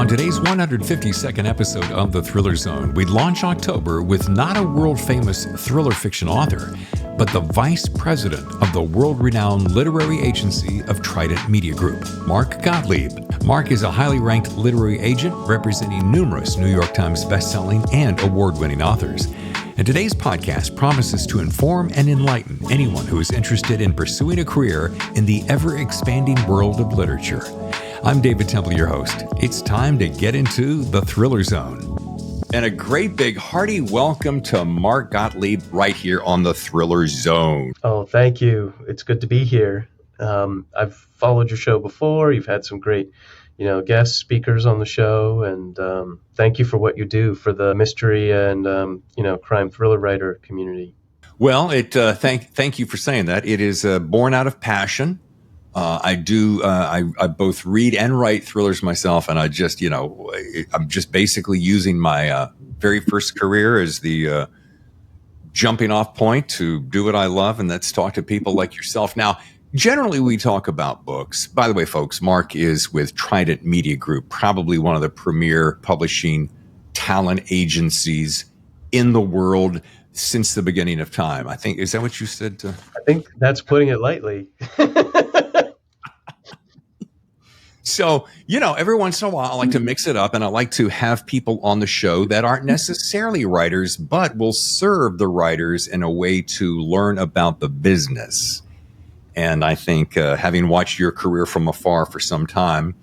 On today's 152nd episode of The Thriller Zone, we launch October with not a world-famous thriller fiction author, but the vice president of the world-renowned literary agency of Trident Media Group, Mark Gottlieb. Mark is a highly ranked literary agent representing numerous New York Times bestselling and award-winning authors. And today's podcast promises to inform and enlighten anyone who is interested in pursuing a career in the ever-expanding world of literature. I'm David Temple, your host. It's time to get into the Thriller Zone. And a great big hearty welcome to Mark Gottlieb right here on the Thriller Zone. Oh, thank you. It's good to be here. I've followed your show before. You've had some great, guest speakers on the show. And thank you for what you do for the mystery and, crime thriller writer community. Well, thank you for saying that. It is born out of passion. I both read and write thrillers myself, and I'm just basically using my very first career as the jumping off point to do what I love, and that's talk to people like yourself. Now, generally we talk about books. By the way, folks, Mark is with Trident Media Group, probably one of the premier publishing talent agencies in the world since the beginning of time. I think, is that what you said? I think that's putting it lightly. So, every once in a while, I like to mix it up, and I like to have people on the show that aren't necessarily writers, but will serve the writers in a way to learn about the business. And I think having watched your career from afar for some time,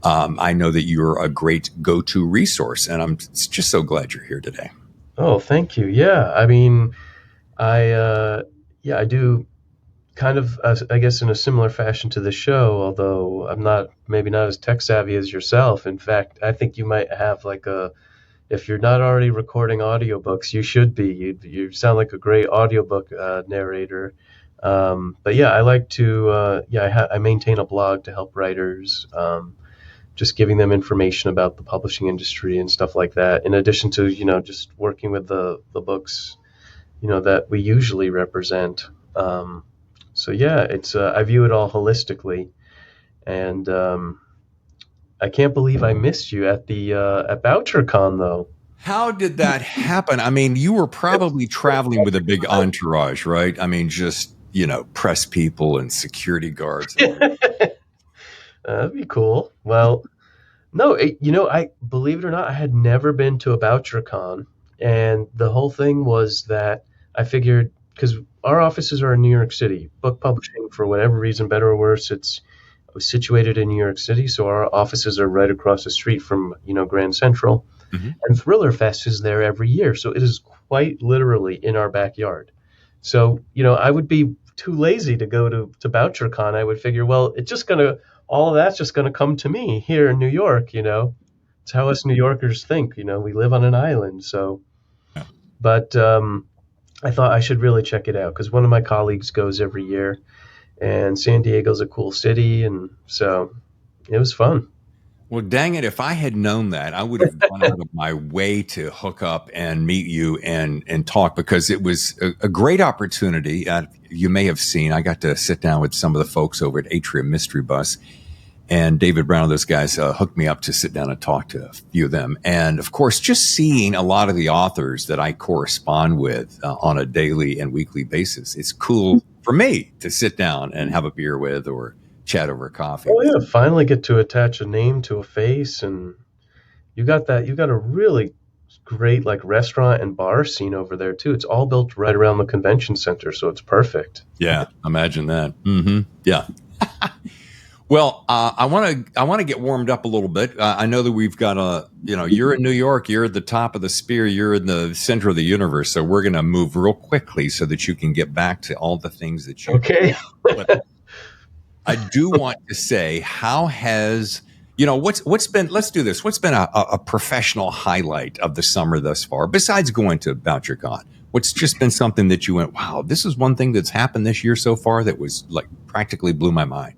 I know that you're a great go-to resource, and I'm just so glad you're here today. Oh, thank you. Yeah, I mean, I do kind of, I guess, in a similar fashion to the show, although I'm maybe not as tech savvy as yourself. In fact, I think you might have if you're not already recording audiobooks, you should be. You sound like a great audiobook narrator. But yeah, I like to, I maintain a blog to help writers, just giving them information about the publishing industry and stuff like that. In addition to, just working with the books, that we usually represent. So yeah, it's I view it all holistically, and I can't believe I missed you at the at BoucherCon though. How did that happen? I mean, you were probably traveling with a big entourage, right? I mean, just press people and security guards. That'd be cool. Well, no, I believe it or not, I had never been to a BoucherCon, and the whole thing was that I figured, because our offices are in New York City. Book publishing, for whatever reason, better or worse, it's situated in New York City, so our offices are right across the street from, Grand Central. Mm-hmm. And Thriller Fest is there every year, so it is quite literally in our backyard. So, I would be too lazy to go to BoucherCon. I would figure, well, all of that's just gonna come to me here in New York. It's how us New Yorkers think. We live on an island, so. Yeah. But I thought I should really check it out because one of my colleagues goes every year, and San Diego's a cool city, and so it was fun. Well, dang it, if I had known that, I would have gone out of my way to hook up and meet you and talk, because it was a great opportunity. You may have seen, I got to sit down with some of the folks over at Atrium Mystery Bus, and David Brown, those guys hooked me up to sit down and talk to a few of them. And of course, just seeing a lot of the authors that I correspond with on a daily and weekly basis, it's cool for me to sit down and have a beer with or chat over coffee. Oh yeah, finally get to attach a name to a face. And you got a really great restaurant and bar scene over there too. It's all built right around the convention center, so it's perfect. Yeah, imagine that. Mm-hmm. Yeah. Well, I want to get warmed up a little bit. I know that we've got you're in New York, you're at the top of the spear, you're in the center of the universe. So we're going to move real quickly so that you can get back to all the things that you. Okay. But I do want to say, how has what's been? Let's do this. What's been a professional highlight of the summer thus far, besides going to BoucherCon? What's just been something that you went, wow, this is one thing that's happened this year so far that was practically blew my mind.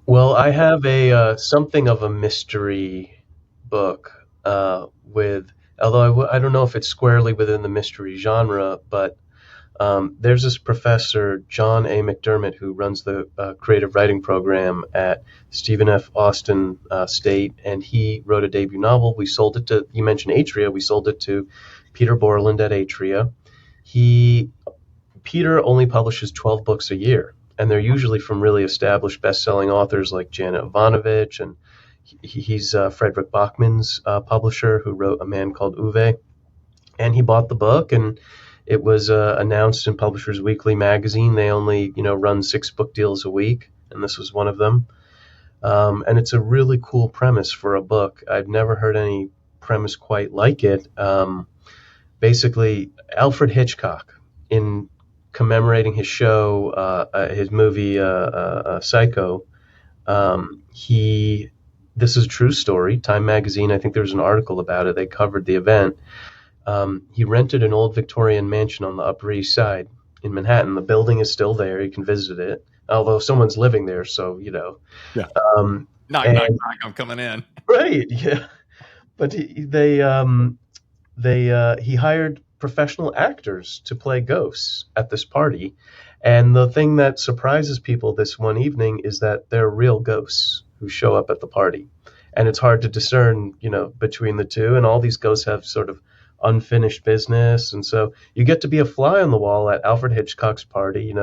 Well, I have a something of a mystery book although I don't know if it's squarely within the mystery genre, but There's this professor, John A. McDermott, who runs the creative writing program at Stephen F. Austin State, and he wrote a debut novel. We sold it to, you mentioned Atria, we sold it to Peter Borland at Atria. Peter only publishes 12 books a year, and they're usually from really established best-selling authors like Janet Ivanovich, and he's Frederick Bachman's publisher, who wrote A Man Called Uwe. And he bought the book, and it was announced in Publishers Weekly magazine. They only, run 6 book deals a week, and this was one of them. And it's a really cool premise for a book. I've never heard any premise quite like it. Basically, Alfred Hitchcock, in commemorating his show, his movie Psycho, this is a true story. Time magazine, I think there was an article about it. They covered the event. He rented an old Victorian mansion on the Upper East Side in Manhattan. The building is still there. You can visit it, although someone's living there, so. Yeah. Um, knock, and, knock, knock, I'm coming in. Right, yeah. But he hired professional actors to play ghosts at this party. And the thing that surprises people this one evening is that they're real ghosts who show up at the party. And it's hard to discern, between the two. And all these ghosts have sort of unfinished business. And so you get to be a fly on the wall at Alfred Hitchcock's party,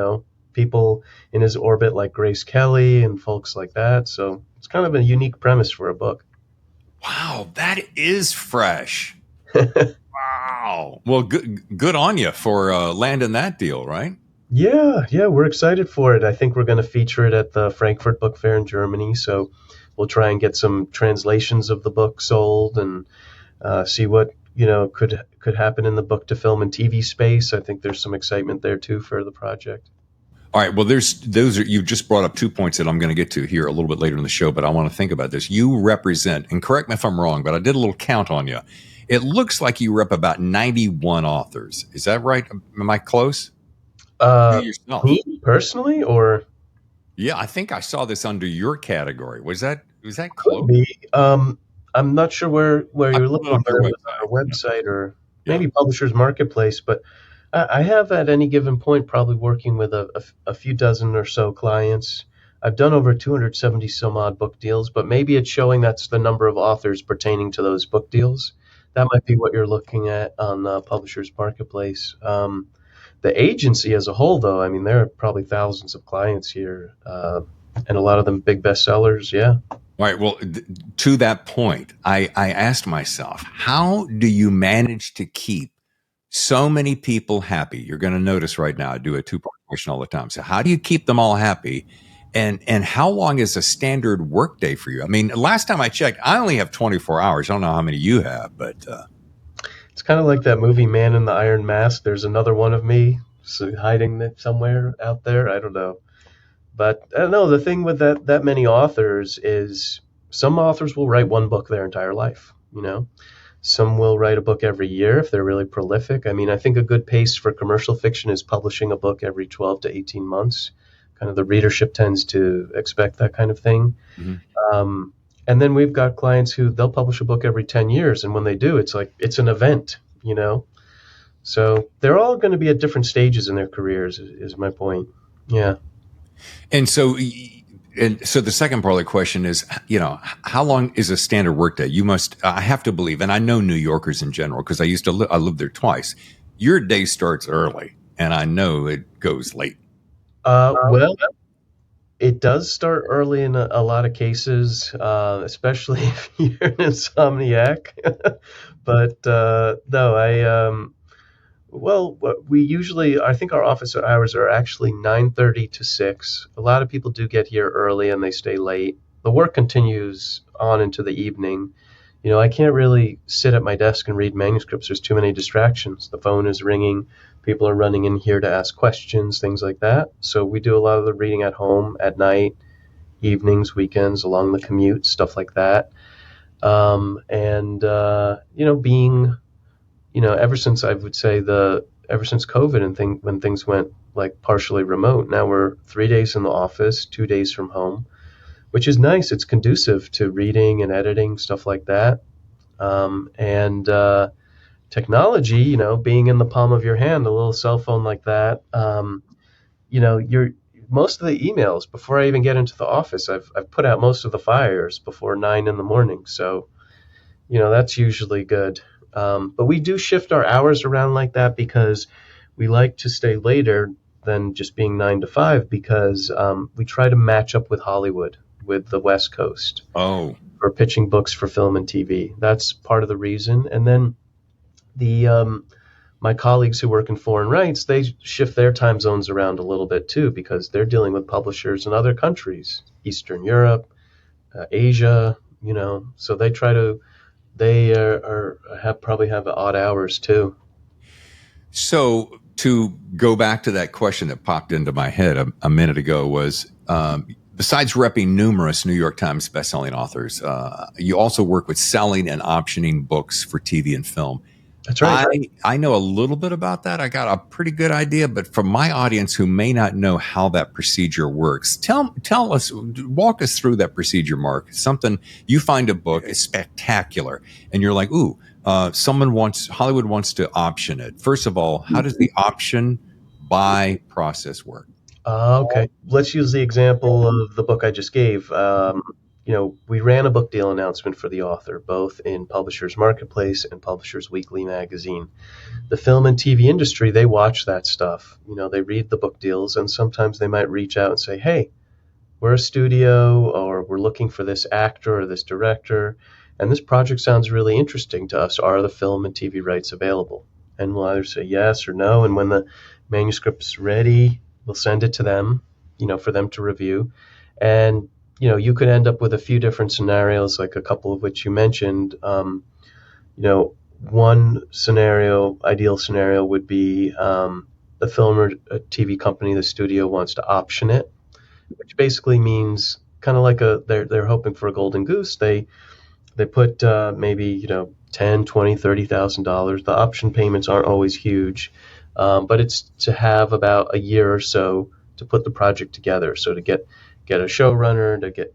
people in his orbit like Grace Kelly and folks like that. So it's kind of a unique premise for a book. Wow, that is fresh. Wow. Well, good on you for landing that deal, right? Yeah, we're excited for it. I think we're going to feature it at the Frankfurt Book Fair in Germany. So we'll try and get some translations of the book sold and see what could happen in the book to film and TV space. I think there's some excitement there too for the project. All right. Well, you've just brought up 2 points that I'm going to get to here a little bit later in the show, but I want to think about this. You represent, and correct me if I'm wrong, but I did a little count on you. It looks like you rep about 91 authors. Is that right? Am I close? Yourself. Me personally, or? Yeah, I think I saw this under your category. Was that close? Could be. I'm not sure where you're looking at our website or maybe Publishers Marketplace, but I have at any given point probably working with a few dozen or so clients. I've done over 270 some odd book deals, but maybe it's showing that's the number of authors pertaining to those book deals. That might be what you're looking at on Publishers Marketplace. The agency as a whole, though, I mean, there are probably thousands of clients here, and a lot of them big bestsellers, yeah. All right. Well, to that point, I asked myself, how do you manage to keep so many people happy? You're going to notice right now I do a 2-part question all the time. So how do you keep them all happy? And how long is a standard work day for you? I mean, last time I checked, I only have 24 hours. I don't know how many you have, but it's kind of like that movie Man in the Iron Mask. There's another one of me hiding somewhere out there. I don't know. But I don't know. The thing with that many authors is some authors will write one book their entire life, Some will write a book every year if they're really prolific. I mean, I think a good pace for commercial fiction is publishing a book every 12 to 18 months. Kind of the readership tends to expect that kind of thing. Mm-hmm. And then we've got clients who they'll publish a book every 10 years. And when they do, it's like it's an event, So they're all going to be at different stages in their careers is my point. Yeah. And so the second part of the question is, how long is a standard workday? You must, I have to believe, and I know New Yorkers in general, because I lived there twice. Your day starts early, and I know it goes late. Well, it does start early in a lot of cases, especially if you're an insomniac. But no, we usually, I think our office hours are actually 9:30 to 6. A lot of people do get here early and they stay late. The work continues on into the evening. I can't really sit at my desk and read manuscripts. There's too many distractions. The phone is ringing. People are running in here to ask questions, things like that. So we do a lot of the reading at home, at night, evenings, weekends, along the commute, stuff like that. Being ever since I would say ever since COVID and when things went like partially remote, now we're 3 days in the office, 2 days from home, which is nice. It's conducive to reading and editing, stuff like that. technology, being in the palm of your hand, a little cell phone like that, you're most of the emails before I even get into the office, I've put out most of the fires before 9 in the morning. So, that's usually good. But we do shift our hours around like that because we like to stay later than just being 9 to 5 because we try to match up with Hollywood, with the West Coast Oh, for pitching books for film and TV. That's part of the reason. And then the my colleagues who work in foreign rights, they shift their time zones around a little bit too because they're dealing with publishers in other countries, Eastern Europe, Asia, so they have probably have odd hours too. so to go back to that question that popped into my head a minute ago was, besides repping numerous New York Times bestselling authors, you also work with selling and optioning books for TV and film. That's right. I know a little bit about that. I got a pretty good idea, but for my audience who may not know how that procedure works, tell us, walk us through that procedure, Mark. Something you find a book is spectacular, and you're like, ooh, Hollywood wants to option it. First of all, how does the option buy process work? Okay. Let's use the example of the book I just gave. We ran a book deal announcement for the author, both in Publishers Marketplace and Publishers Weekly magazine. The film and TV industry, they watch that stuff. They read the book deals, and sometimes they might reach out and say, hey, we're a studio, or we're looking for this actor or this director, and this project sounds really interesting to us. Are the film and TV rights available? And we'll either say yes or no. And when the manuscript's ready, we'll send it to them, for them to review. And, you could end up with a few different scenarios, like a couple of which you mentioned. One scenario, ideal scenario, would be the film or a TV company, the studio wants to option it, which basically means kind of like they're hoping for a golden goose. They put maybe 10, 20, $30,000. The option payments aren't always huge, but it's to have about a year or so to put the project together. So to get a showrunner, to get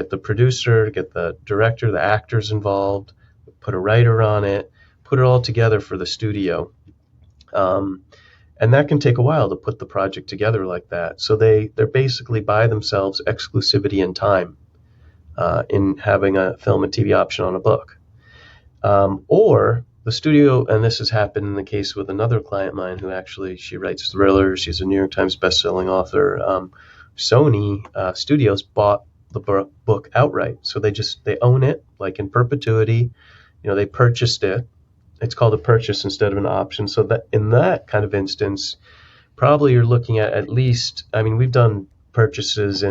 the producer, to get the director, the actors involved, put a writer on it, put it all together for the studio. And that can take a while to put the project together like that. So they're basically by themselves exclusivity and time in having a film and TV option on a book. Or the studio, and this has happened in the case with another client of mine who actually, she writes thrillers. She's a New York Times bestselling author. Sony Studios bought the book outright. So they own it like in perpetuity. They purchased it. It's called a purchase instead of an option. So that in that kind of instance, probably you're looking at least, I mean, we've done purchases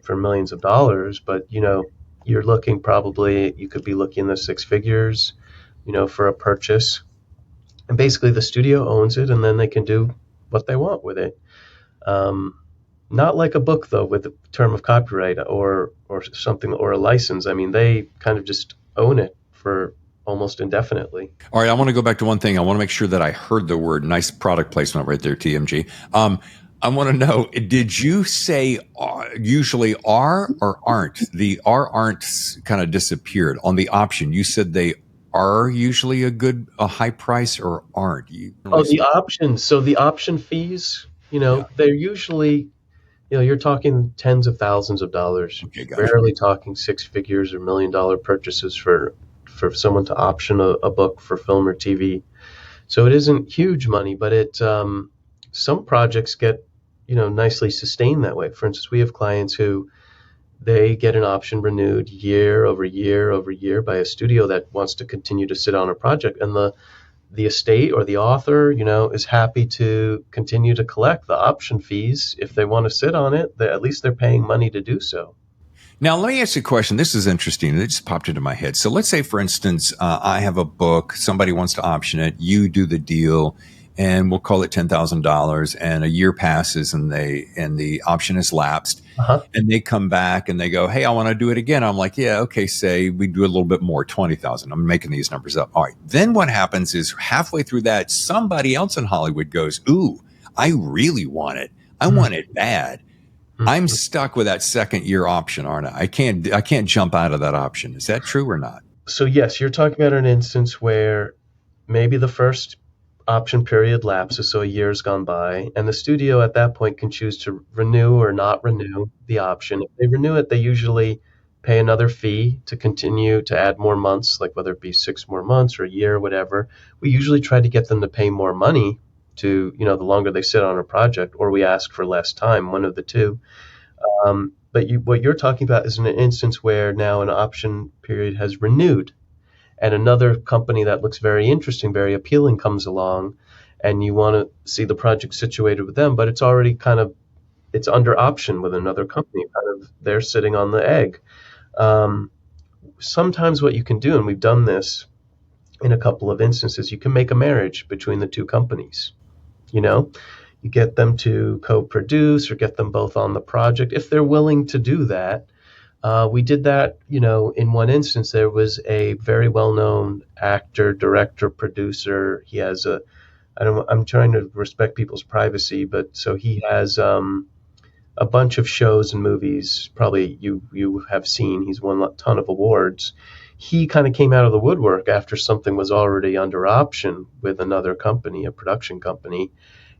for millions of dollars, but you're looking probably, you could be looking in the six figures, for a purchase. And basically the studio owns it and then they can do what they want with it. Not like a book though, with a term of copyright or something, or a license. I mean, they kind of just own it for almost indefinitely. All right, I want to go back to one thing. I want to make sure that I heard the word. Nice product placement right there, TMG. I want to know, did you say usually are or aren't? The aren't kind of disappeared on the option. You said they are usually a high price or aren't. The options. So the option fees, Yeah. they're usually, you're talking tens of thousands of dollars. Okay, gotcha. Rarely talking six figures or $1 million purchases for someone to option a book for film or TV. So it isn't huge money, but some projects get, nicely sustained that way. For instance, we have clients who they get an option renewed year over year over year by a studio that wants to continue to sit on a project, and the estate or the author, is happy to continue to collect the option fees. If they want to sit on it, at least they're paying money to do so. Now, let me ask you a question. This is interesting. It just popped into my head. So let's say, for instance, I have a book. Somebody wants to option it. You do the deal, and we'll call it $10,000. And a year passes, and the option is lapsed. Uh-huh. And they come back and they go, "Hey, I want to do it again." I'm like, "Yeah, okay. Say we do a little bit more, 20,000." I'm making these numbers up. All right. Then what happens is halfway through that, somebody else in Hollywood goes, "Ooh, I really want it. I want it bad." I'm stuck with that second year option, aren't I? I can't jump out of that option. Is that true or not? So yes, you're talking about an instance where maybe the first option period lapses, so a year's gone by, and the studio at that point can choose to renew or not renew the option. If they renew it, they usually pay another fee to continue to add more months, like whether it be 6 more months or a year or whatever. We usually try to get them to pay more money to, the longer they sit on a project, or we ask for less time, one of the two. But what you're talking about is an instance where now an option period has renewed, and another company that looks very interesting, very appealing comes along, and you want to see the project situated with them, but it's already it's under option with another company. Kind of they're sitting on the egg. Um, Sometimes what you can do, and we've done this in a couple of instances, you can make a marriage between the two companies. You know, you get them to co-produce or get them both on the project if they're willing to do that. We did that, in one instance. There was a very well-known actor, director, producer. He has I'm trying to respect people's privacy, but so he has a bunch of shows and movies. Probably you have seen. He's won a ton of awards. He kind of came out of the woodwork after something was already under option with another company, a production company,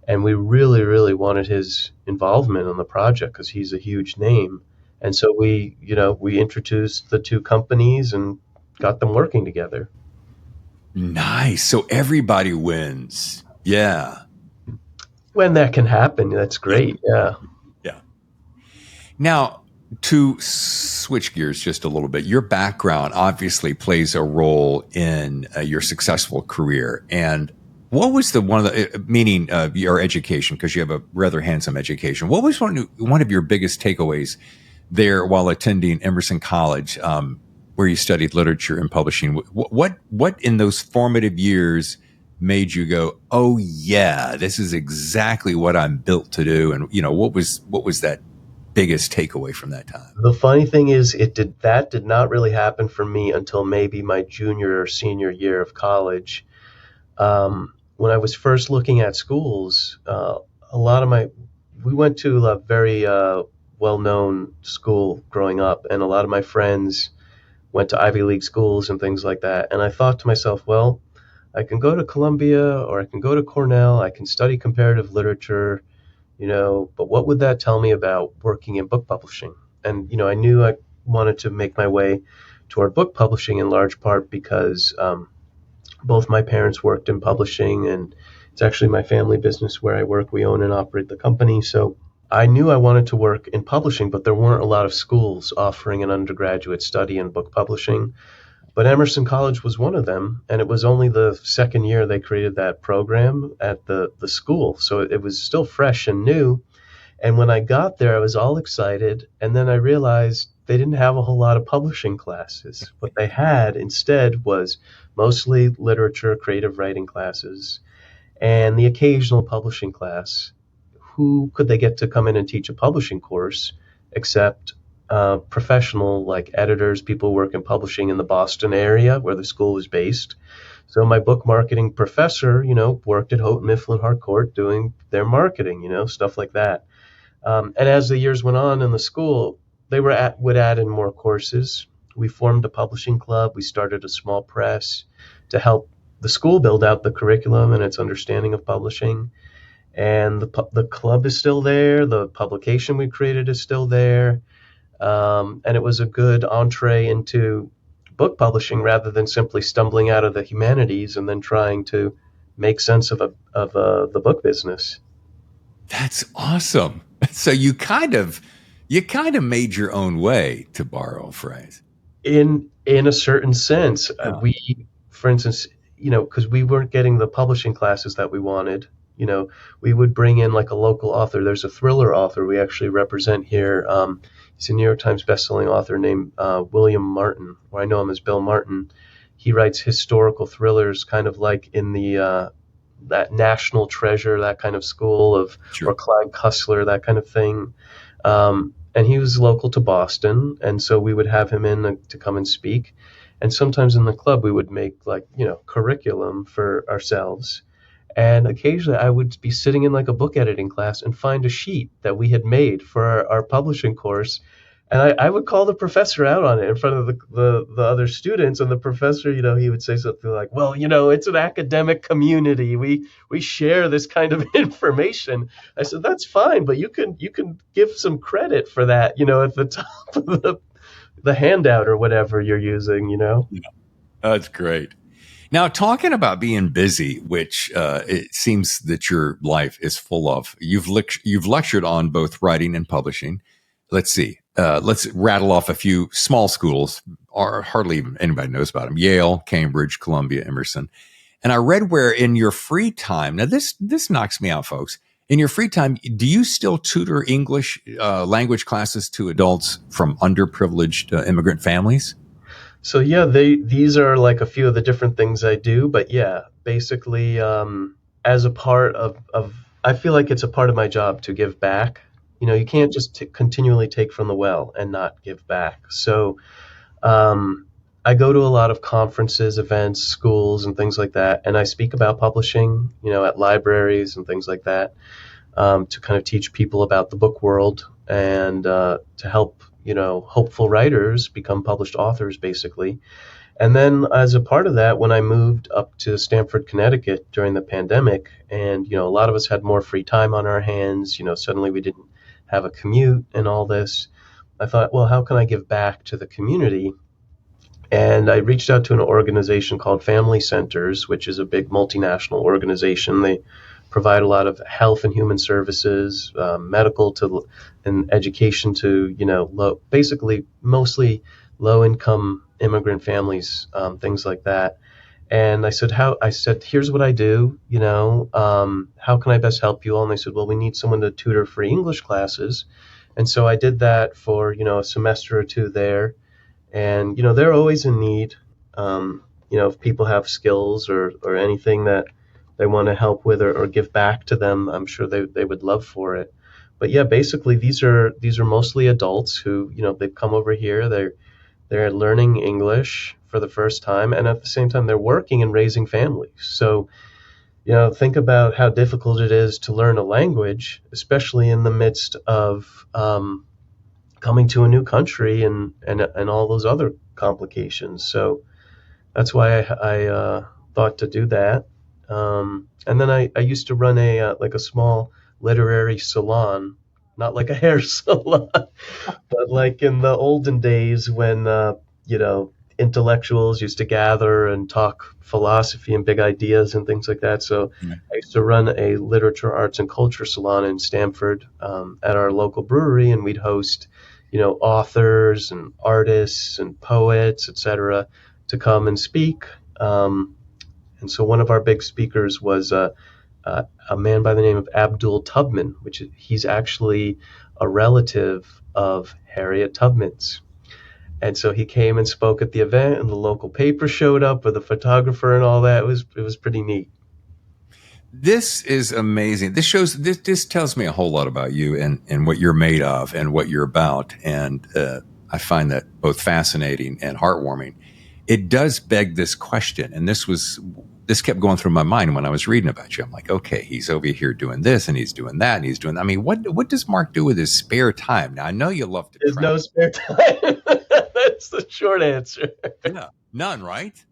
and we really, really wanted his involvement in the project because he's a huge name. And so we introduced the two companies and got them working together. Nice. So everybody wins. Yeah. When that can happen, that's great. Yeah. Yeah. Now, to switch gears just a little bit, your background obviously plays a role in your successful career. And what was meaning your education, because you have a rather handsome education, what was one of your biggest takeaways there while attending Emerson College, where you studied literature and publishing? What in those formative years made you go, oh yeah, this is exactly what I'm built to do? And what was that biggest takeaway from that time? The funny thing is, that did not really happen for me until maybe my junior or senior year of college. When I was first looking at schools, we went to a very well-known school growing up, and a lot of my friends went to Ivy League schools and things like that. And I thought to myself, well, I can go to Columbia or I can go to Cornell. I can study comparative literature, but what would that tell me about working in book publishing? And, I knew I wanted to make my way toward book publishing in large part because both my parents worked in publishing, and it's actually my family business where I work. We own and operate the company. So I knew I wanted to work in publishing, but there weren't a lot of schools offering an undergraduate study in book publishing. But Emerson College was one of them, and it was only the second year they created that program at the school. So it was still fresh and new. And when I got there, I was all excited, and then I realized they didn't have a whole lot of publishing classes. What they had instead was mostly literature, creative writing classes, and the occasional publishing class. Who could they get to come in and teach a publishing course except professional, like editors, people who work in publishing in the Boston area where the school was based? So my book marketing professor, worked at Houghton Mifflin Harcourt doing their marketing, stuff like that. And as the years went on in the school, they would add in more courses. We formed a publishing club. We started a small press to help the school build out the curriculum and its understanding of publishing. And the club is still there. The publication we created is still there. And it was a good entree into book publishing rather than simply stumbling out of the humanities and then trying to make sense of the book business. That's awesome. So you kind of made your own way, to borrow a phrase. In a certain sense, we, for instance, because we weren't getting the publishing classes that we wanted, we would bring in like a local author. There's a thriller author we actually represent here. He's a New York Times bestselling author named William Martin, or I know him as Bill Martin. He writes historical thrillers, kind of like in the that National Treasure, that kind of school of, Sure. Or Clyde Cussler, that kind of thing. And he was local to Boston, and so we would have him in to come and speak. And sometimes in the club we would make curriculum for ourselves. And occasionally I would be sitting in like a book editing class and find a sheet that we had made for our publishing course. And I would call the professor out on it in front of the other students, and the professor, he would say something like, "Well, it's an academic community. We share this kind of information." I said, "That's fine, but you can give some credit for that, at the top of the handout or whatever you're using." Yeah, that's great. Now, talking about being busy, which it seems that your life is full of, you've lectured on both writing and publishing. Let's see. Let's rattle off a few small schools, or hardly even anybody knows about them: Yale, Cambridge, Columbia, Emerson. And I read where in your free time, now this knocks me out, folks. In your free time, do you still tutor English language classes to adults from underprivileged immigrant families? So yeah, these are like a few of the different things I do, but yeah, basically, as a part of I feel like it's a part of my job to give back. You can't just continually take from the well and not give back. So I go to a lot of conferences, events, schools, and things like that, and I speak about publishing, at libraries and things like that, to kind of teach people about the book world and to help, hopeful writers become published authors, basically. And then, as a part of that, when I moved up to Stamford, Connecticut during the pandemic, and a lot of us had more free time on our hands, suddenly we didn't have a commute and all this. I thought, well, how can I give back to the community? And I reached out to an organization called Family Centers, which is a big multinational organization. They provide a lot of health and human services, medical to and education to basically mostly low income immigrant families, things like that. And I said, here's what I do. How can I best help you all? And they said, well, we need someone to tutor free English classes. And so I did that for a semester or two there. And they're always in need. If people have skills or anything that they want to help with or give back to them, I'm sure they would love for it. But yeah, basically these are mostly adults who they've come over here. They're learning English for the first time, and at the same time they're working and raising families. So think about how difficult it is to learn a language, especially in the midst of coming to a new country and all those other complications. So that's why I thought to do that. And then I used to run a small literary salon, not like a hair salon, but like in the olden days when intellectuals used to gather and talk philosophy and big ideas and things like that. So Yeah. I used to run a literature, arts, and culture salon in Stamford, at our local brewery, and we'd host authors and artists and poets, etc., to come and speak. And so one of our big speakers was a man by the name of Abdul Tubman, he's actually a relative of Harriet Tubman's. And so he came and spoke at the event, and the local paper showed up with a photographer and all that. It was pretty neat. This is amazing. This tells me a whole lot about you and what you're made of and what you're about. And I find that both fascinating and heartwarming. It does beg this question. And this kept going through my mind when I was reading about you. I'm like, okay, he's over here doing this and he's doing that and he's doing, I mean, what does Mark do with his spare time? Now, I know you love to There's travel. no spare time. That's the short answer. Yeah, none, right?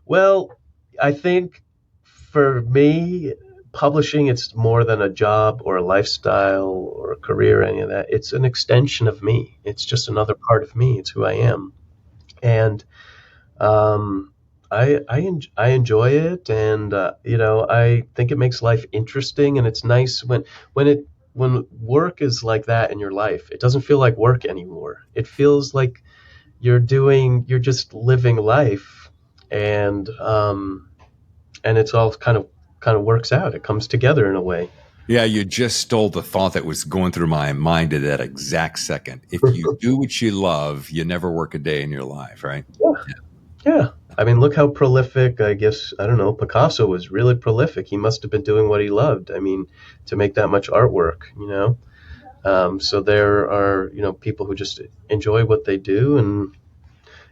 Well, I think for me, publishing, it's more than a job or a lifestyle or a career or any of that. It's an extension of me. It's just another part of me. It's who I am. And I enjoy it, and I think it makes life interesting, and it's nice when work is like that in your life. It doesn't feel like work anymore. It feels like you're just living life, and it's all kind of works out. It comes together in a way. Yeah, you just stole the thought that was going through my mind at that exact second. If you do what you love, you never work a day in your life, right? Yeah, yeah. I mean, look how prolific. I guess I don't know. Picasso was really prolific. He must have been doing what he loved. I mean, to make that much artwork. So there are people who just enjoy what they do, and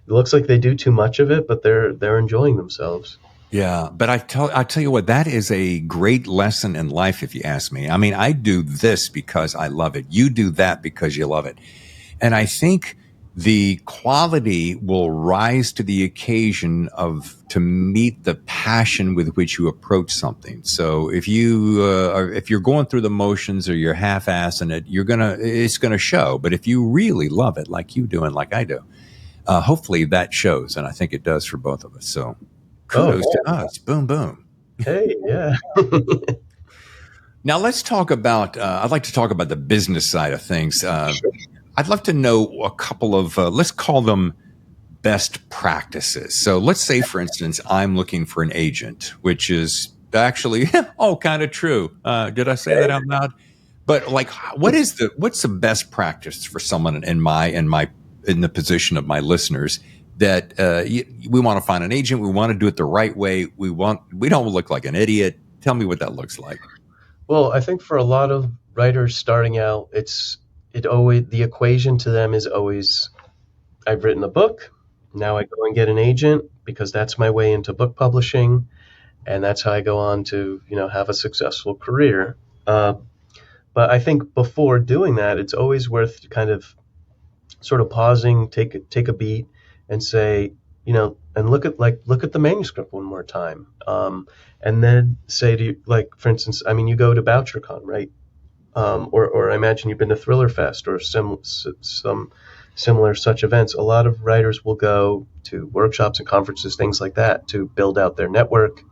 it looks like they do too much of it, but they're enjoying themselves. Yeah, but I tell you what, that is a great lesson in life, if you ask me. I mean, I do this because I love it. You do that because you love it. And I think the quality will rise to the occasion of to meet the passion with which you approach something. So if you're going through the motions or you're half-assing it, it's gonna show. But if you really love it, like you do and like I do, hopefully that shows, and I think it does for both of us. So Oh, kudos to us. Boom, boom. hey, yeah. Now let's talk about. I'd like to talk about the business side of things. I'd love to know a couple of, let's call them best practices. So let's say, for instance, I'm looking for an agent, which is actually kind of true. Did I say that out loud? But like, what's the best practice for someone in the position of my listeners that we want to find an agent, we want to do it the right way, we don't look like an idiot. Tell me what that looks like. Well, I think for a lot of writers starting out, the equation to them is always, I've written a book, now I go and get an agent because that's my way into book publishing, and that's how I go on to have a successful career. But I think before doing that, it's always worth kind of sort of pausing, take a beat, and say, and look at the manuscript one more time, and then say to you, like, for instance, I mean, you go to BoucherCon, right? Or I imagine you've been to Thriller Fest or some similar such events. A lot of writers will go to workshops and conferences, things like that, to build out their network,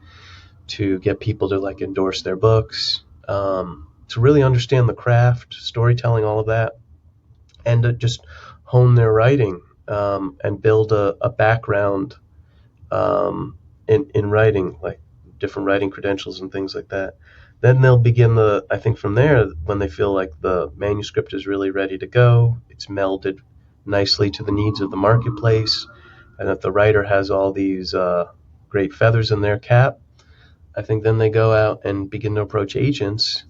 to get people to like endorse their books, to really understand the craft, storytelling, all of that, and to just hone their writing, and build a background in writing, like different writing credentials and things like that. Then they'll begin I think from there, when they feel like the manuscript is really ready to go, it's melded nicely to the needs of the marketplace, and that the writer has all these great feathers in their cap. I think then they go out and begin to approach agents.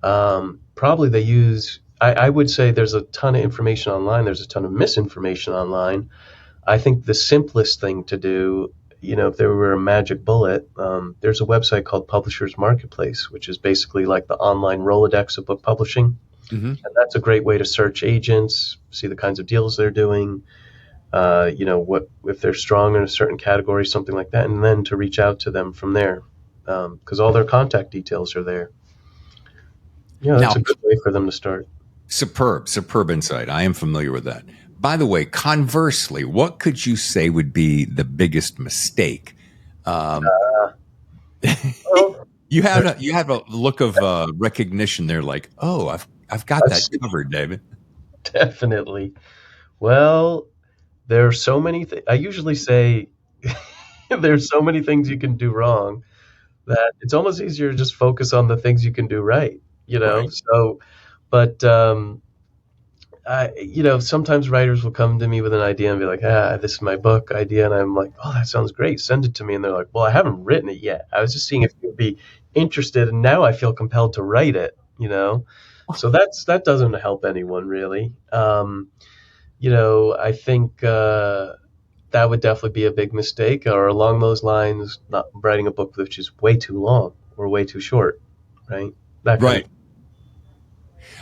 Probably they use, I would say there's a ton of information online, there's a ton of misinformation online. I think the simplest thing to do, if there were a magic bullet, there's a website called Publishers Marketplace, which is basically like the online Rolodex of book publishing. Mm-hmm. And that's a great way to search agents, see the kinds of deals they're doing, what if they're strong in a certain category, something like that, and then to reach out to them from there, because all their contact details are there. That's Now, a good way for them to start. superb insight. I am familiar with that. By the way, conversely, what could you say would be the biggest mistake? Well, You had a look of recognition there, like, oh, I've got that covered, David. definitely. Well, there are so many things. I usually say there's so many things you can do wrong that it's almost easier to just focus on the things you can do right, Right. So, but sometimes writers will come to me with an idea and be like, this is my book idea. And I'm like, oh, that sounds great. Send it to me. And they're like, well, I haven't written it yet. I was just seeing if you'd be interested. And now I feel compelled to write it. So that doesn't help anyone really. I think that would definitely be a big mistake, or along those lines, not writing a book which is way too long or way too short, right? That kind Right. of.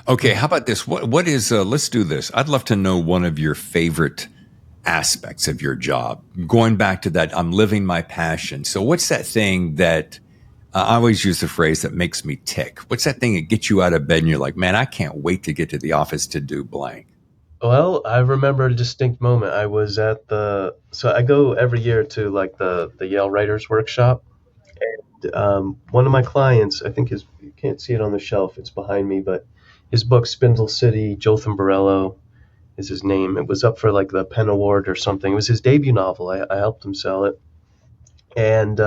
Okay, how about this? What is let's do this. I'd love to know one of your favorite aspects of your job. Going back to that, I'm living my passion. So what's that thing that I always use the phrase that makes me tick? What's that thing that gets you out of bed and you're like, man, I can't wait to get to the office to do blank? Well, I remember a distinct moment. So I go every year to like the Yale Writers Workshop. One of my clients, I think you can't see it on the shelf, it's behind me, but his book, Spindle City, Jotham Borello is his name. It was up for like the Penn Award or something. It was his debut novel. I helped him sell it. And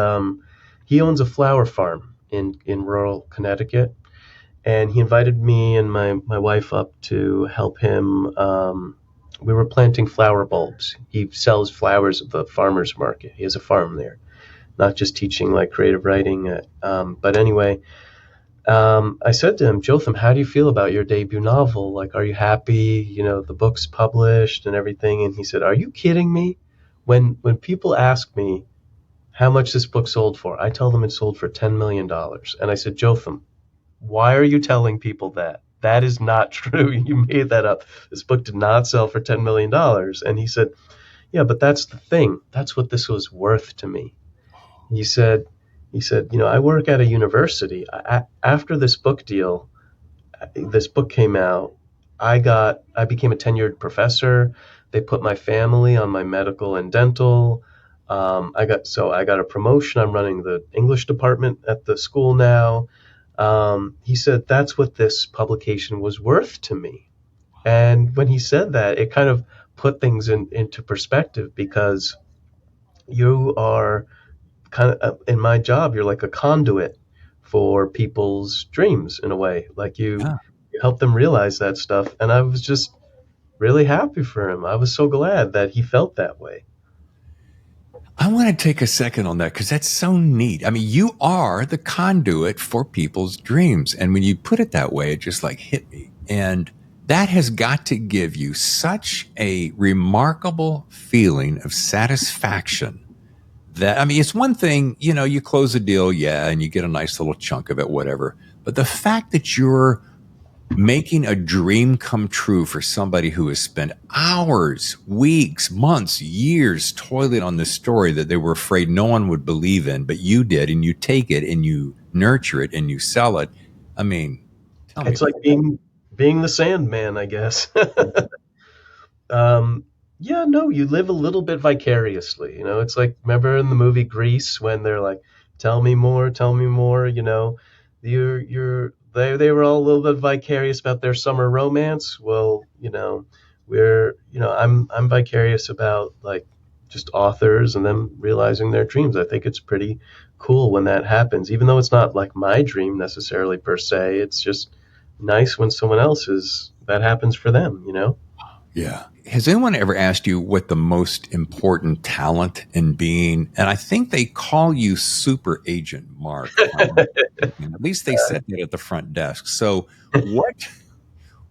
he owns a flower farm in rural Connecticut. And he invited me and my wife up to help him. We were planting flower bulbs. He sells flowers at the farmer's market. He has a farm there, not just teaching like creative writing. But anyway, I said to him, Jotham, how do you feel about your debut novel? Like, are you happy? The book's published and everything. And he said, are you kidding me? When people ask me how much this book sold for, I tell them it sold for $10 million. And I said, Jotham, why are you telling people that? that is not true. You made that up. This book did not sell for $10 million. And he said, yeah, but that's the thing. That's what this was worth to me. He said, I work at a university. After this book came out, I became a tenured professor. They put my family on my medical and dental. I got a promotion. I'm running the English department at the school now. He said that's what this publication was worth to me. And when he said that, it kind of put things into perspective, because you are kind of, in my job, you're like a conduit for people's dreams in a way. Like Yeah. you help them realize that stuff. And I was just really happy for him. I was so glad that he felt that way. I want to take a second on that because that's so neat. I mean, you are the conduit for people's dreams. And when you put it that way, it just like hit me. And that has got to give you such a remarkable feeling of satisfaction that, I mean, it's one thing, you close a deal, yeah, and you get a nice little chunk of it, whatever. But the fact that you're making a dream come true for somebody who has spent hours, weeks, months, years toiling on this story that they were afraid no one would believe in, but you did, and you take it and you nurture it and you sell it. I mean, tell me It's like about being the Sandman, I guess. that. Yeah, no, you live a little bit vicariously. It's like, remember in the movie Grease when they're like, tell me more. They were all a little bit vicarious about their summer romance. Well, I'm vicarious about like just authors and them realizing their dreams. I think it's pretty cool when that happens, even though it's not like my dream necessarily per se. It's just nice when someone else's that happens for them. Yeah. Has anyone ever asked you what the most important talent in being, and I think they call you Super Agent Mark, if I'm not mistaken. At least they said that at the front desk. So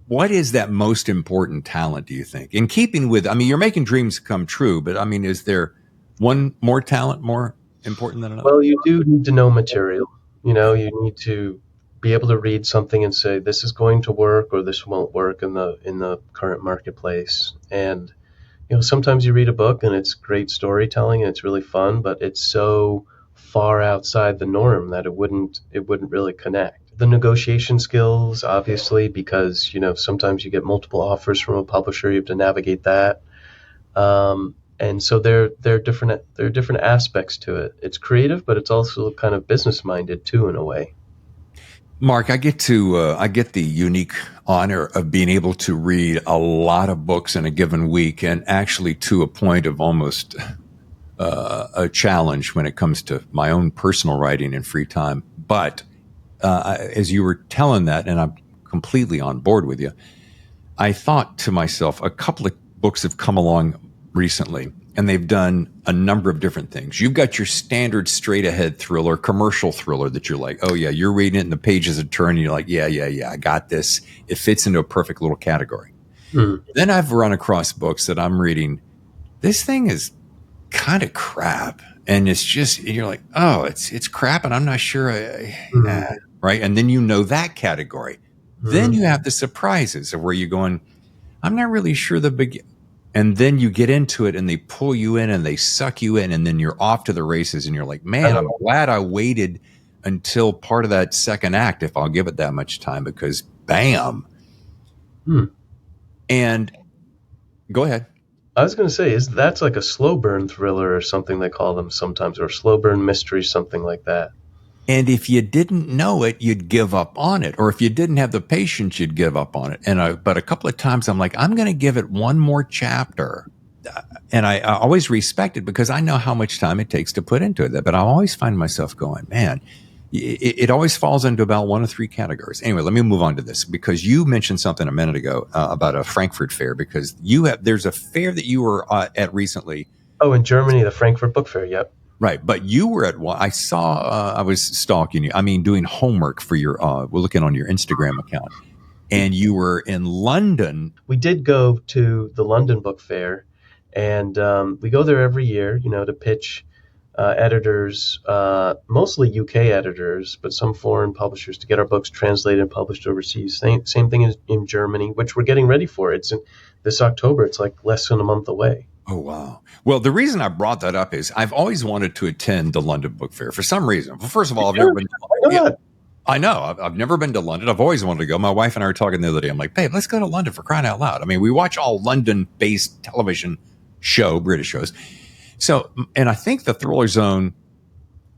what is that most important talent, do you think? In keeping with, I mean, you're making dreams come true, but I mean, is there one more talent more important than another? Well, you do need to know material. Yeah. You need to be able to read something and say this is going to work or this won't work in the current marketplace. And sometimes you read a book and it's great storytelling and it's really fun, but it's so far outside the norm that it wouldn't really connect. The negotiation skills, obviously, because sometimes you get multiple offers from a publisher, you have to navigate that. And so there are different aspects to it. It's creative, but it's also kind of business minded too, in a way. Mark, I get the unique honor of being able to read a lot of books in a given week, and actually to a point of almost a challenge when it comes to my own personal writing and free time. But as you were telling that, and I'm completely on board with you, I thought to myself, a couple of books have come along recently, and they've done a number of different things. You've got your standard straight ahead thriller, commercial thriller that you're like, oh yeah, you're reading it and the pages are turning. You're like, yeah, I got this. It fits into a perfect little category. Mm. Then I've run across books that I'm reading. This thing is kind of crap. And it's just, you're like, oh, it's crap. And I'm not sure. Mm. Right. And then that category. Then Mm. you have the surprises of where you're going, I'm not really sure and then you get into it and they pull you in and they suck you in, and then you're off to the races and you're like, I man, I'm know. glad I waited until part of that second act, if I'll give it that much time, because bam. Mm. And go ahead. I was going to say, is that's like a slow burn thriller or something they call them sometimes, or slow burn mystery, something like that. And if you didn't know it, you'd give up on it. Or if you didn't have the patience, you'd give up on it. But a couple of times I'm like, I'm going to give it one more chapter. And I always respect it because I know how much time it takes to put into it. But I always find myself going, man, it always falls into about one of three categories. Anyway, let me move on to this, because you mentioned something a minute ago about a Frankfurt fair, because there's a fair that you were at recently. Oh, in Germany, the Frankfurt Book Fair. Yep. Right. But you were at one. I saw, I was stalking you. I mean, doing homework for we're looking on your Instagram account, and you were in London. We did go to the London Book Fair, and we go there every year, to pitch editors, mostly UK editors, but some foreign publishers to get our books translated and published overseas. Same thing in Germany, which we're getting ready for. It's in this October. It's like less than a month away. Oh, wow. Well, the reason I brought that up is I've always wanted to attend the London Book Fair for some reason. Well, first of all, I've never been. Why Yeah, not? I know. I've never been to London. I've always wanted to go. My wife and I were talking the other day. I'm like, babe, let's go to London for crying out loud. I mean, we watch all London-based television British shows. So, and I think the Thriller Zone,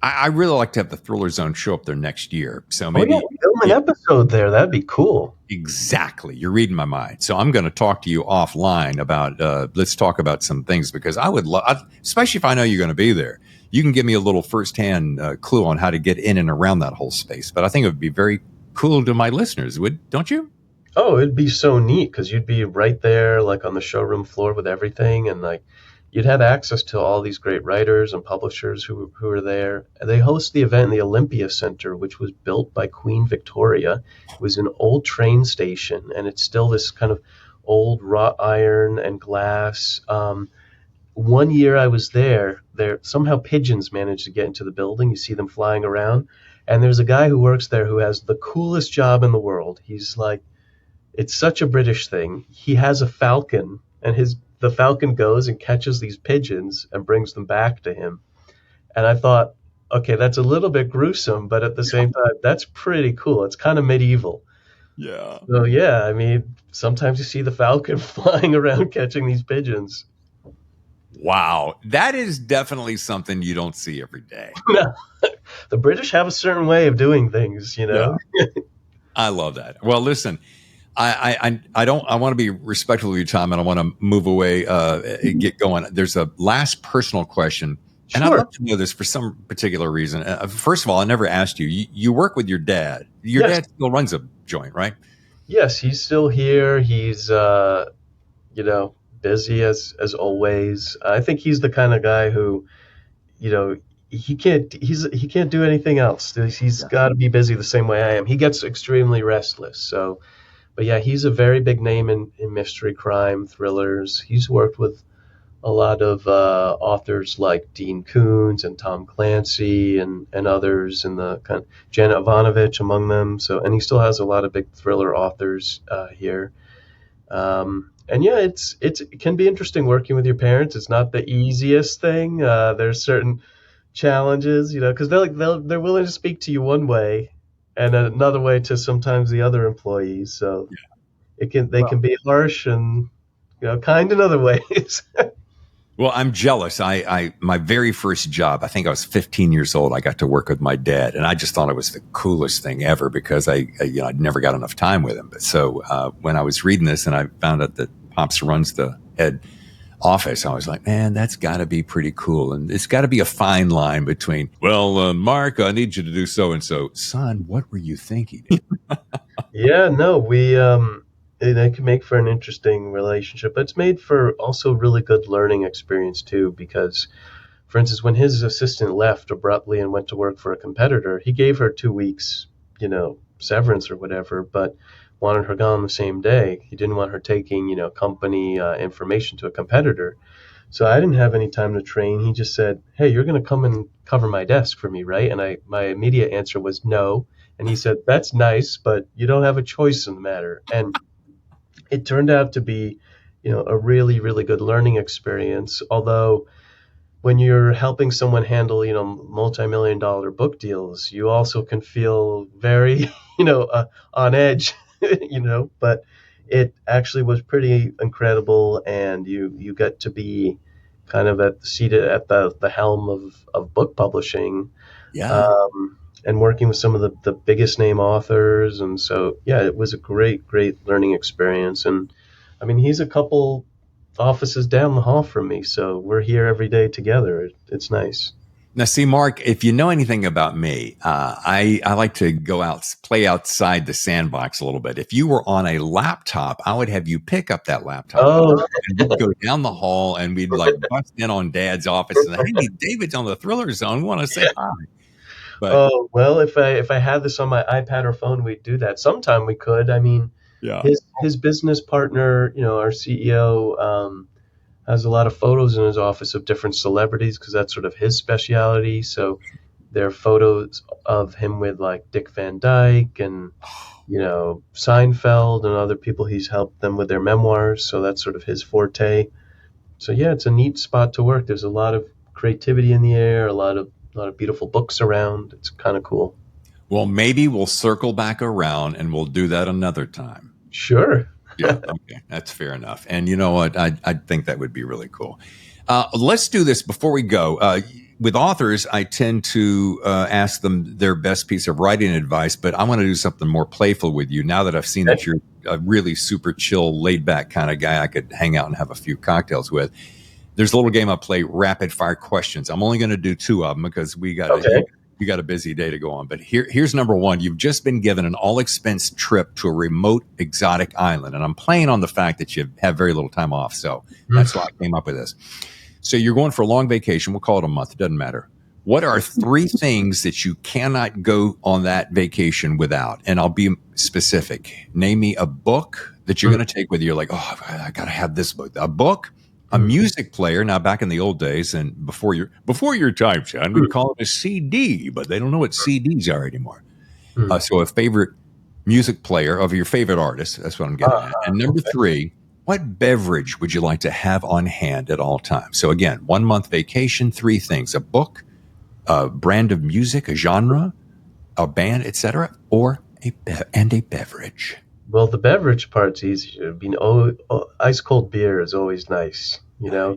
I really like to have the Thriller Zone show up there next year. So Oh yeah, maybe, film an yeah, episode there. That'd be cool. exactly. You're reading my mind. So I'm going to talk to you offline about, let's talk about some things because I would love, especially if I know you're going to be there, you can give me a little firsthand clue on how to get in and around that whole space. But I think it would be very cool to my listeners, don't you? Oh, it'd be so neat because you'd be right there, like on the showroom floor with everything, and like you'd have access to all these great writers and publishers who are there. And they host the event in the Olympia Center, which was built by Queen Victoria. It was an old train station, and it's still this kind of old wrought iron and glass. One year I was there somehow pigeons managed to get into the building. You see them flying around, and there's a guy who works there who has the coolest job in the world. He's like it's such a British thing. He has a falcon, and the falcon goes and catches these pigeons and brings them back to him. And I thought, okay, that's a little bit gruesome, but at the same time, that's pretty cool. It's kind of medieval. Yeah. So yeah, I mean, sometimes you see the falcon flying around catching these pigeons. Wow. That is definitely something you don't see every day. The British have a certain way of doing things, Yeah. I love that. Well, listen, I want to be respectful of your time and I want to move away, and get going. There's a last personal question. And I'd Sure. love to know this for some particular reason. First of all, I never asked you. You work with your dad. Your Yes. dad still runs a joint, right? Yes, he's still here. He's you know, busy as always. I think he's the kind of guy who, you know, he can't do anything else. He's Yeah. got to be busy the same way I am. He gets extremely restless. So, but yeah, he's a very big name in mystery crime thrillers. He's worked with a lot of authors like Dean Koontz and Tom Clancy and others, and the kind of Janet Ivanovich among them. So, and he still has a lot of big thriller authors here. And yeah, it can be interesting working with your parents. It's not the easiest thing. There's certain challenges, because they're willing to speak to you one way, and another way to sometimes the other employees. So they Well, can be harsh and kind in other ways. well, I'm jealous. My very first job, I think I was 15 years old. I got to work with my dad, and I just thought it was the coolest thing ever because I'd never got enough time with him. But so when I was reading this and I found out that Pops runs the head office, I was like, man, that's got to be pretty cool. And it's got to be a fine line between, well, Mark, I need you to do so and so. Son, what were you thinking? Yeah, no, it can make for an interesting relationship, but it's made for also really good learning experience too. Because, for instance, when his assistant left abruptly and went to work for a competitor, he gave her 2 weeks, severance or whatever, but wanted her gone the same day. He didn't want her taking, company information to a competitor. So I didn't have any time to train. He just said, "Hey, you're going to come and cover my desk for me, right?" And my immediate answer was no. And he said, "That's nice, but you don't have a choice in the matter." And it turned out to be, a really, really good learning experience. Although when you're helping someone handle, multi-million dollar book deals, you also can feel very, on edge, but it actually was pretty incredible. And you get to be kind of seated at the helm of book publishing, Yeah. and working with some of the biggest name authors. And so, yeah, it was a great, great learning experience. And I mean, he's a couple offices down the hall from me, so we're here every day together. It's nice. Now, see, Mark, if you know anything about me, I like to go out, play outside the sandbox a little bit. If you were on a laptop, I would have you pick up that laptop Oh, and we'd go down the hall and we'd like bust in on Dad's office and hey, David's on the Thriller Zone. Want to say hi? But oh, well, if I had this on my iPad or phone, we'd do that. Sometime we could. I mean, yeah, his business partner, our CEO, has a lot of photos in his office of different celebrities because that's sort of his specialty. So there are photos of him with like Dick Van Dyke and Seinfeld and other people. He's helped them with their memoirs, so that's sort of his forte. So yeah, it's a neat spot to work. There's a lot of creativity in the air, a lot of beautiful books around. It's kind of cool. Well, maybe we'll circle back around and we'll do that another time. Sure. Yeah, okay, that's fair enough. And you know what? I think that would be really cool. Let's do this before we go. With authors, I tend to ask them their best piece of writing advice, but I want to do something more playful with you. Now that I've seen that you're a really super chill, laid back kind of guy I could hang out and have a few cocktails with. There's a little game I play, rapid fire questions. I'm only going to do 2 of them because we got a busy day to go on. But here's number 1. You've just been given an all-expense trip to a remote, exotic island. And I'm playing on the fact that you have very little time off. So that's why I came up with this. So you're going for a long vacation. We'll call it a month. It doesn't matter. What are 3 things that you cannot go on that vacation without? And I'll be specific. Name me a book that you're going to take with you. You're like, oh, I got to have this book. A book, a music player. Now, back in the old days and before your time, Sean, we'd call it a CD, but they don't know what CDs are anymore. So a favorite music player of your favorite artist. That's what I'm getting at. And number 3, what beverage would you like to have on hand at all times? So again, 1 month vacation, 3 things: a book, a brand of music, a genre, a band, etc., or a beverage. Well, the beverage part's easy. I mean, ice cold beer is always nice.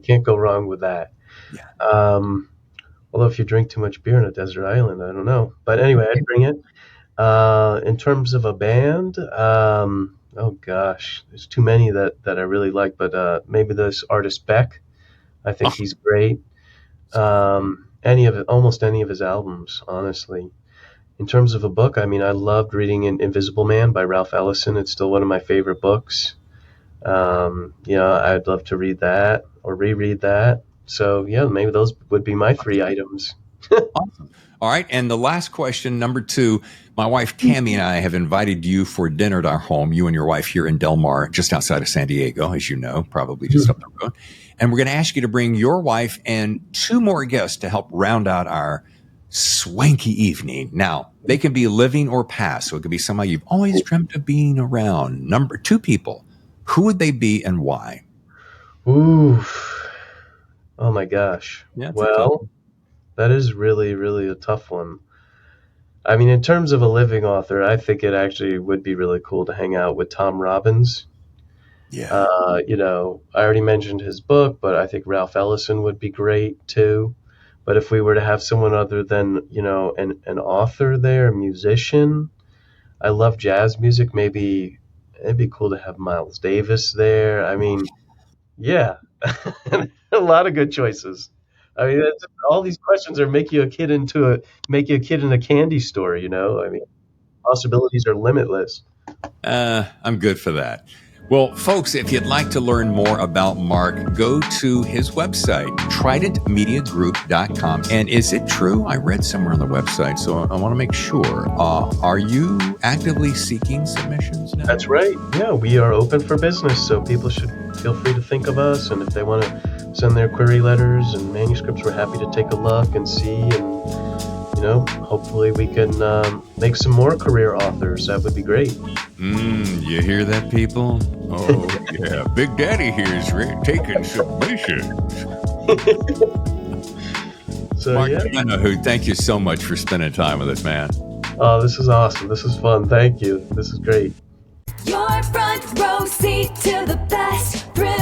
Can't go wrong with that. Yeah. Although if you drink too much beer on a desert island, I don't know. But anyway, I'd bring it. In terms of a band, oh gosh, there's too many that I really like. But maybe this artist Beck. I think he's great. Almost any of his albums, honestly. In terms of a book, I mean, I loved reading Invisible Man by Ralph Ellison. It's still one of my favorite books. I'd love to read that or reread that. So, yeah, maybe those would be my 3 items. Awesome. All right. And the last question, number 2, my wife Tammy and I have invited you for dinner at our home, you and your wife here in Del Mar, just outside of San Diego, as you know, probably just up the road. And we're going to ask you to bring your wife and 2 more guests to help round out our swanky evening. Now, they can be living or past, so it could be somebody you've always dreamt of being around. Number 2 people, who would they be and why? Ooh, oh my gosh. Yeah, well, that is really, really a tough one. I mean, in terms of a living author, I think it actually would be really cool to hang out with Tom Robbins. Yeah. I already mentioned his book, but I think Ralph Ellison would be great too. But if we were to have someone other than, an author there, a musician, I love jazz music. Maybe it'd be cool to have Miles Davis there. I mean, yeah, a lot of good choices. I mean, all these questions are make you a kid in a candy store. I mean, possibilities are limitless. I'm good for that. Well, folks, if you'd like to learn more about Mark, go to his website, tridentmediagroup.com. And is it true? I read somewhere on the website, so I want to make sure. Are you actively seeking submissions now? That's right. Yeah, we are open for business, so people should feel free to think of us. And if they want to send their query letters and manuscripts, we're happy to take a look and see. And, hopefully we can make some more career authors. That would be great. You hear that, people? Oh, yeah. Big Daddy here is taking submissions. So, Mark, yeah. Thank you so much for spending time with us, man. Oh, this is awesome. This is fun. Thank you. This is great. Your front row seat to the best thrill.